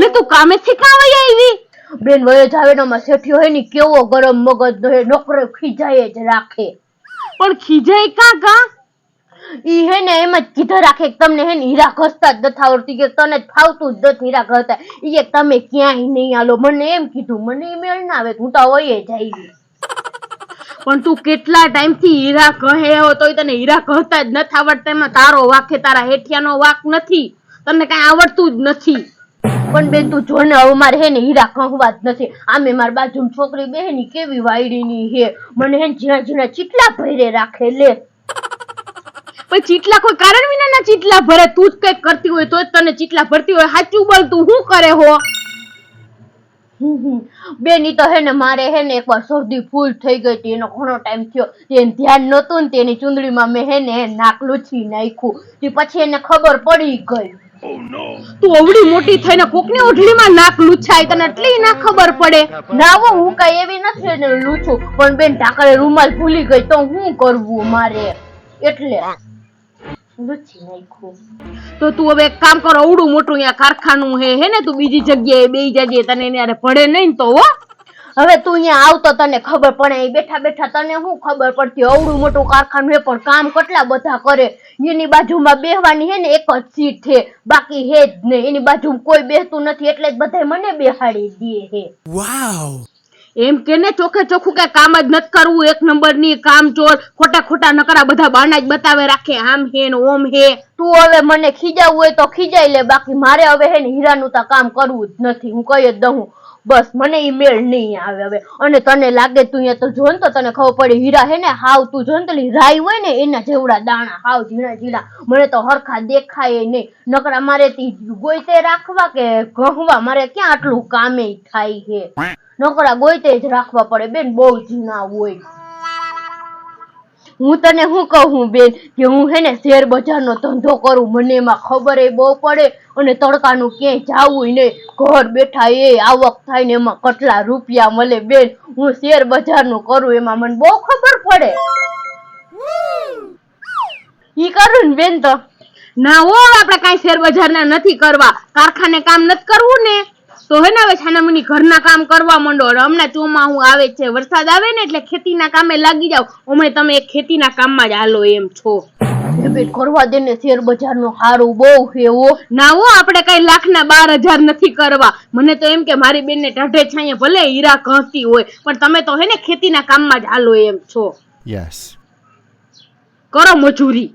લે તું કામેથી કાં વઈ આવી? બેન વયો જાવેનો માં શેઠિયો હે ની કેવો ગરમ મગજ નો હે, નોકરો ખીજાય જ રાખે. પણ ખીજાય કાં? ઈ હે ને એમ જ કીધા રાખે કે તમને હે ને હીરા ઘસતા જ નથી આવડતી, કે તને જ ફાવતું જ નથી હીરા ઘસતા. ઈ કે તમે ક્યાંય નહીં હાલો. મને એમ કીધું, મને મેળ ના આવે, હું તો વયે જાય. પણ તું કેટલા ટાઈમ થી હીરા કહે હો તોય તને હીરા ઘસતા જ નથી આવડતા. એમાં તારો વાક છે, તારા હેઠિયાનો વાક નથી. તને કઈ આવડતું જ નથી. પણ બેન તું જો ને હવે મારે હે ને હીરા કહવા જ નથી. આમે મારી બાજુમાં છોકરી બેહે કેવી વાયડી ની હે, મને હે ઝીણા ઝીણા ચીટલા ભરે રાખે. લે પણ ચીટલા કોઈ કારણ વિનાના ચીટલા ભરે? તું જ કઈક કરતી હોય તો જ તને ચીટલા ભરતી હોય. સાચું બોલ, તું શું કરે હો? બેન ઈ તો હે ને મારે હે ને એકવાર શરદી ફૂલ થઈ ગઈ હતી, એનો ઘણો ટાઈમ થયો. એને ધ્યાન નતું ને તેની ચુંદડીમાં મેં હે ને નાક લૂછી નાખ્યું. પછી એને ખબર પડી ગઈ. તું અવડી મોટી થઈને કોકની ઓઢળીમાં નાક લૂછાય, તને એટલી ના ખબર પડે? ના હો, હું કઈ એવી નથી ને લૂછું, પણ બેન ઢાકરે રૂમાલ ભૂલી ગઈ તો શું કરવું મારે, એટલે લૂછી નાખ્યું. તો તું હવે એક કામ કર, અવડું મોટું અહીંયા કારખાનું હે ને તું બીજી જગ્યાએ બેહી જાજે, તને એને ભળે નહીં તો હો. હવે તું અહીંયા આવતો તને ખબર પડે. બેઠા બેઠા તને શું ખબર પડતી? અવડું મોટું કારખાનું હે પણ કામ કેટલા બધા કરે. એની બાજુમાં બેહવાની હે ને એક જ સીટ છે, બાકી હે જ નહીં. એની બાજુમાં કોઈ બેસતું નથી એટલે જ બધા મને બેહાડી દે હે. વાવ, એમ કે ને ચોખ્ખે ચોખ્ખું કઈ કામ જ નથી કરવું. એક નંબર ની કામ ચોર, ખોટા ખોટા નકરા બધા બાના જ બતાવે રાખે, આમ હે ને ઓમ હે. તું હવે મને ખીજાવું હોય તો ખીજાઈ લે, બાકી મારે હવે હે ને હીરાનું તો કામ કરવું જ નથી. હું કહી જ દઉં, બસ મને ઈ મેળ નહીં આવે હવે. અને તને લાગે તું અહીંયા તો જો ને તો તને ખબર પડે, હીરા હે ને હાવ તું જો ને તો રાઈ હોય ને એના જેવડા દાણા, હાવ ઝીણા ઝીણા. મને તો હરખા દેખાય નહીં. નકરા મારે તી ગોઈતે રાખવા કે ઘહવા, મારે ક્યાં આટલું કામે થાય છે. નકરા ગોઈતે જ રાખવા પડે બેન, બહુ ઝીણા હોય. હું તને શું કહું બેન, કે હું હે ને શેર બજારનો ધંધો કરું, મને એમાં ખબર એ બહુ પડે. અને તડકાનું ક્યાંય જાવું નહીં, ઘર બેઠા એ આવક થાય ને એમાં કેટલા રૂપિયા મળે બેન. હું શેર બજારનું કરું, એમાં મને બહુ ખબર પડે. ઈ કરું ને બેન તો ના હો, આપણે કઈ શેર બજારના નથી કરવા. કારખાને કામ નથી કરવું ને તો હે ને હવે છાનામુની ઘરના કામ કરવા માંડો. હમણાં ચોમાસું આવે છે, વરસાદ આવે ને એટલે ખેતીના કામે લાગી જાવ. હમણાં તમે એક ખેતીના કામમાં જ હાલો એમ છો. કરવા દે ને, શેર બજારનું હારું બહુ છે હો. ના હો, આપણે કઈ લાખના 12,000 નથી કરવા. મને તો એમ કે મારી બેનને ટાઢે છાંયે ભલે હીરા ઘસતી હોય, પણ તમે તો હે ને ખેતીના કામમાં જ હાલો એમ છો. યસ, કરો મજૂરી.